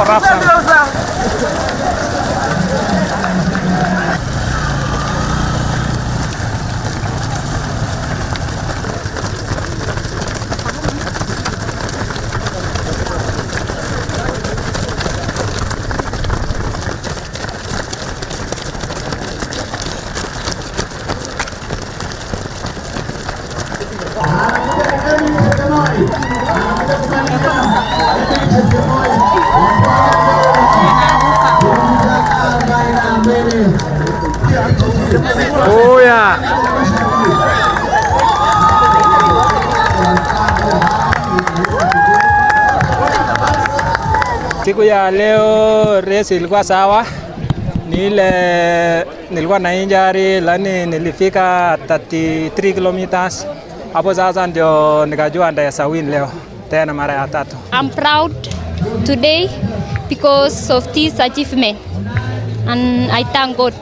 ilikuwa rough sana. Oh ya. Siku ya leo race ilikuwa sawa. Ni ile nilikuwa na injury lakini nilifika 33 kilometers. Hapo sasa ndio nikajua ndaweza win leo tena mara ya tatu. I'm proud today because of this achievement and I thank God.